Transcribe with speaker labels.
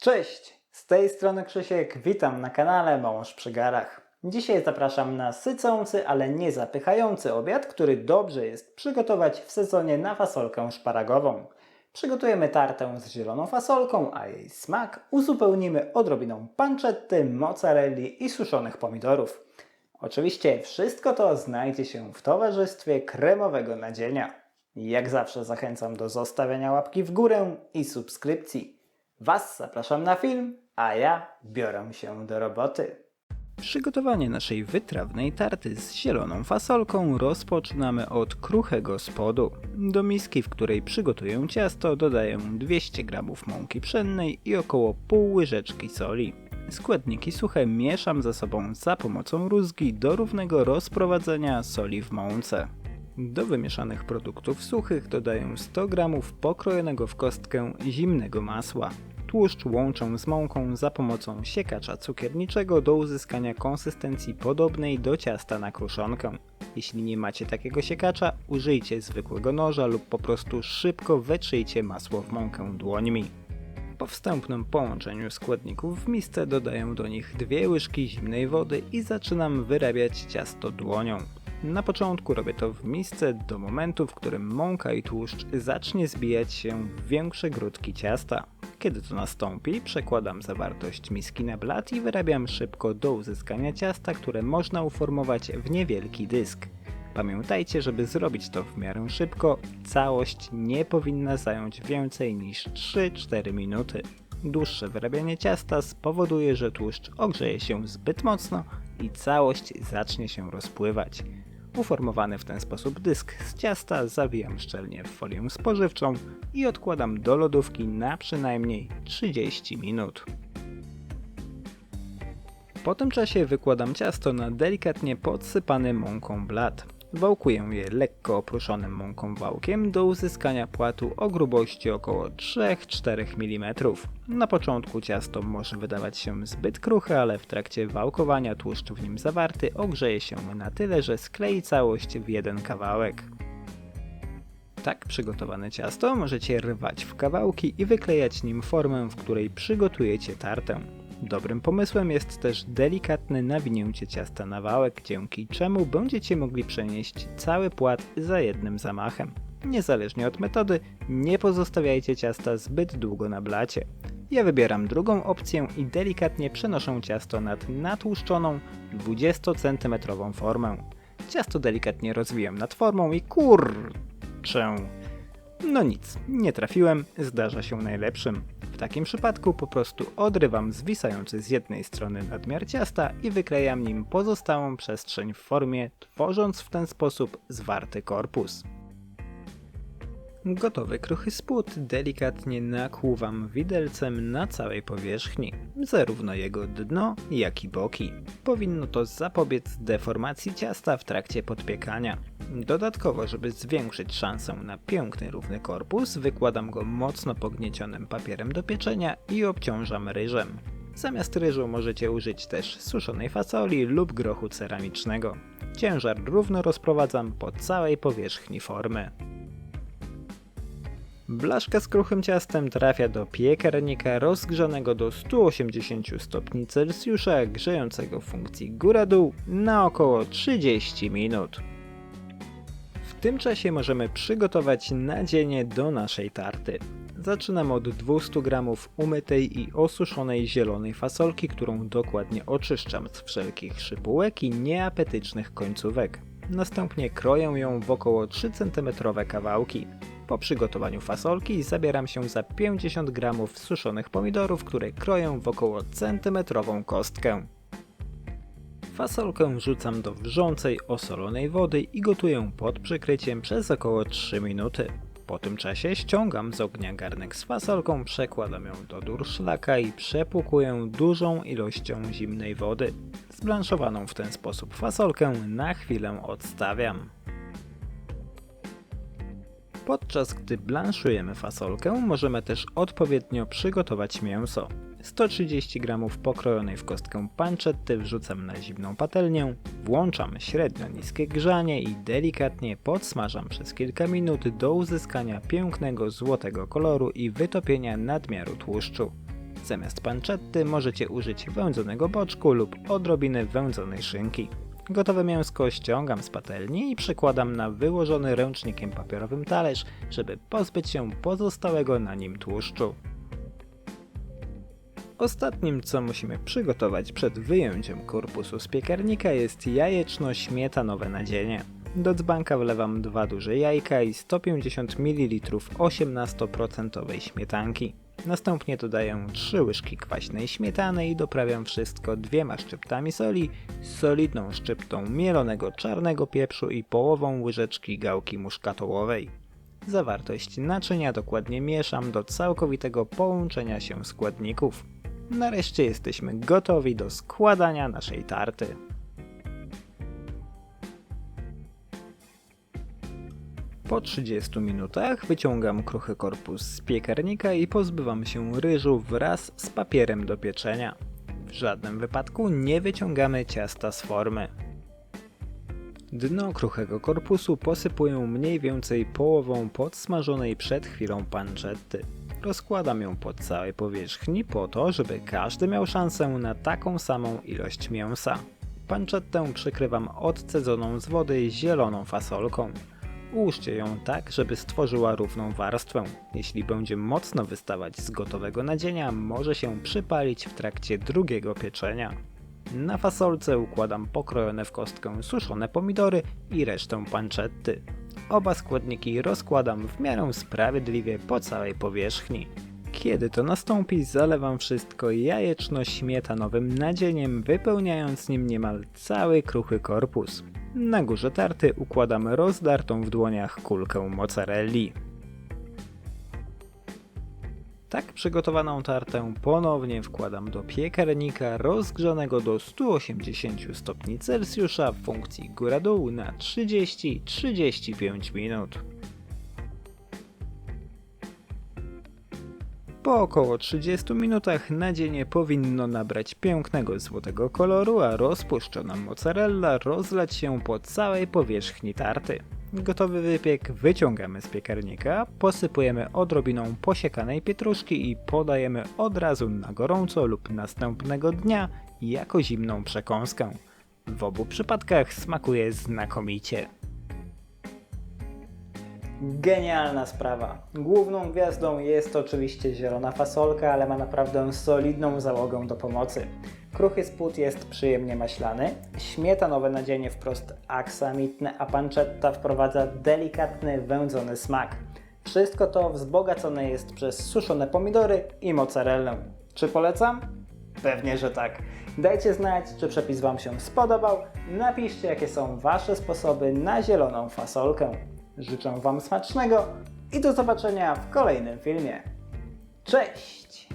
Speaker 1: Cześć! Z tej strony Krzysiek, witam na kanale Mąż przy garach. Dzisiaj zapraszam na sycący, ale nie zapychający obiad, który dobrze jest przygotować w sezonie na fasolkę szparagową. Przygotujemy tartę z zieloną fasolką, a jej smak uzupełnimy odrobiną panczetty, mozzarelli i suszonych pomidorów. Oczywiście wszystko to znajdzie się w towarzystwie kremowego nadzienia. Jak zawsze zachęcam do zostawiania łapki w górę i subskrypcji. Was zapraszam na film, a ja biorę się do roboty. Przygotowanie naszej wytrawnej tarty z zieloną fasolką rozpoczynamy od kruchego spodu. Do miski, w której przygotuję ciasto, dodaję 200 g mąki pszennej i około pół łyżeczki soli. Składniki suche mieszam ze sobą za pomocą rózgi do równego rozprowadzenia soli w mące. Do wymieszanych produktów suchych dodaję 100 g pokrojonego w kostkę zimnego masła. Tłuszcz łączę z mąką za pomocą siekacza cukierniczego do uzyskania konsystencji podobnej do ciasta na kruszonkę. Jeśli nie macie takiego siekacza, użyjcie zwykłego noża lub po prostu szybko wetrzyjcie masło w mąkę dłońmi. Po wstępnym połączeniu składników w misce dodaję do nich 2 łyżki zimnej wody i zaczynam wyrabiać ciasto dłonią. Na początku robię to w misce do momentu, w którym mąka i tłuszcz zacznie zbijać się w większe grudki ciasta. Kiedy to nastąpi, przekładam zawartość miski na blat i wyrabiam szybko do uzyskania ciasta, które można uformować w niewielki dysk. Pamiętajcie, żeby zrobić to w miarę szybko, całość nie powinna zająć więcej niż 3-4 minuty. Dłuższe wyrabianie ciasta spowoduje, że tłuszcz ogrzeje się zbyt mocno i całość zacznie się rozpływać. Uformowany w ten sposób dysk z ciasta zawijam szczelnie w folię spożywczą i odkładam do lodówki na przynajmniej 30 minut. Po tym czasie wykładam ciasto na delikatnie podsypany mąką blat. Wałkuję je lekko opruszonym mąką wałkiem do uzyskania płatu o grubości około 3-4 mm. Na początku ciasto może wydawać się zbyt kruche, ale w trakcie wałkowania tłuszcz w nim zawarty ogrzeje się na tyle, że sklei całość w jeden kawałek. Tak przygotowane ciasto możecie rwać w kawałki i wyklejać nim formę, w której przygotujecie tartę. Dobrym pomysłem jest też delikatne nawinięcie ciasta na wałek, dzięki czemu będziecie mogli przenieść cały płat za jednym zamachem. Niezależnie od metody, nie pozostawiajcie ciasta zbyt długo na blacie. Ja wybieram drugą opcję i delikatnie przenoszę ciasto nad natłuszczoną 20 cm formę. Ciasto delikatnie rozwijam nad formą i kurczę. No nic, nie trafiłem, zdarza się najlepszym. W takim przypadku po prostu odrywam zwisający z jednej strony nadmiar ciasta i wyklejam nim pozostałą przestrzeń w formie, tworząc w ten sposób zwarty korpus. Gotowy kruchy spód delikatnie nakłuwam widelcem na całej powierzchni, zarówno jego dno, jak i boki. Powinno to zapobiec deformacji ciasta w trakcie podpiekania. Dodatkowo, żeby zwiększyć szansę na piękny, równy korpus, wykładam go mocno pogniecionym papierem do pieczenia i obciążam ryżem. Zamiast ryżu możecie użyć też suszonej fasoli lub grochu ceramicznego. Ciężar równo rozprowadzam po całej powierzchni formy. Blaszka z kruchym ciastem trafia do piekarnika rozgrzanego do 180 stopni Celsjusza, grzejącego w funkcji góra-dół na około 30 minut. W tym czasie możemy przygotować nadzienie do naszej tarty. Zaczynam od 200 g umytej i osuszonej zielonej fasolki, którą dokładnie oczyszczam z wszelkich szypułek i nieapetycznych końcówek. Następnie kroję ją w około 3 cm kawałki. Po przygotowaniu fasolki zabieram się za 50 g suszonych pomidorów, które kroję w około centymetrową kostkę. Fasolkę rzucam do wrzącej, osolonej wody i gotuję pod przykryciem przez około 3 minuty. Po tym czasie ściągam z ognia garnek z fasolką, przekładam ją do durszlaka i przepłukuję dużą ilością zimnej wody. Zblanszowaną w ten sposób fasolkę na chwilę odstawiam. Podczas gdy blanszujemy fasolkę, możemy też odpowiednio przygotować mięso. 130 g pokrojonej w kostkę panczetty wrzucam na zimną patelnię, włączam średnio niskie grzanie i delikatnie podsmażam przez kilka minut do uzyskania pięknego złotego koloru i wytopienia nadmiaru tłuszczu. Zamiast panczetty możecie użyć wędzonego boczku lub odrobiny wędzonej szynki. Gotowe mięsko ściągam z patelni i przekładam na wyłożony ręcznikiem papierowym talerz, żeby pozbyć się pozostałego na nim tłuszczu. Ostatnim, co musimy przygotować przed wyjęciem korpusu z piekarnika, jest jajeczno-śmietanowe nadzienie. Do dzbanka wlewam 2 duże jajka i 150 ml 18% śmietanki. Następnie dodaję 3 łyżki kwaśnej śmietany i doprawiam wszystko 2 szczyptami soli, solidną szczyptą mielonego czarnego pieprzu i połową łyżeczki gałki muszkatołowej. Zawartość naczynia dokładnie mieszam do całkowitego połączenia się składników. Nareszcie jesteśmy gotowi do składania naszej tarty. Po 30 minutach wyciągam kruchy korpus z piekarnika i pozbywam się ryżu wraz z papierem do pieczenia. W żadnym wypadku nie wyciągamy ciasta z formy. Dno kruchego korpusu posypuję mniej więcej połową podsmażonej przed chwilą panczetty. Rozkładam ją po całej powierzchni po to, żeby każdy miał szansę na taką samą ilość mięsa. Pancettę przykrywam odcedzoną z wody zieloną fasolką. Ułóżcie ją tak, żeby stworzyła równą warstwę. Jeśli będzie mocno wystawać z gotowego nadzienia, może się przypalić w trakcie drugiego pieczenia. Na fasolce układam pokrojone w kostkę suszone pomidory i resztę panczetty. Oba składniki rozkładam w miarę sprawiedliwie po całej powierzchni. Kiedy to nastąpi, zalewam wszystko jajeczno-śmietanowym nadzieniem, wypełniając nim niemal cały kruchy korpus. Na górze tarty układam rozdartą w dłoniach kulkę mozzarelli. Tak przygotowaną tartę ponownie wkładam do piekarnika rozgrzanego do 180 stopni Celsjusza w funkcji góra-dół na 30-35 minut. Po około 30 minutach nadzienie powinno nabrać pięknego złotego koloru, a rozpuszczona mozzarella rozlać się po całej powierzchni tarty. Gotowy wypiek wyciągamy z piekarnika, posypujemy odrobiną posiekanej pietruszki i podajemy od razu na gorąco lub następnego dnia jako zimną przekąskę. W obu przypadkach smakuje znakomicie. Genialna sprawa. Główną gwiazdą jest oczywiście zielona fasolka, ale ma naprawdę solidną załogę do pomocy. Kruchy spód jest przyjemnie maślany, śmietanowe nadzienie wprost aksamitne, a pancetta wprowadza delikatny, wędzony smak. Wszystko to wzbogacone jest przez suszone pomidory i mozzarellę. Czy polecam? Pewnie, że tak. Dajcie znać, czy przepis Wam się spodobał. Napiszcie, jakie są Wasze sposoby na zieloną fasolkę. Życzę Wam smacznego i do zobaczenia w kolejnym filmie. Cześć!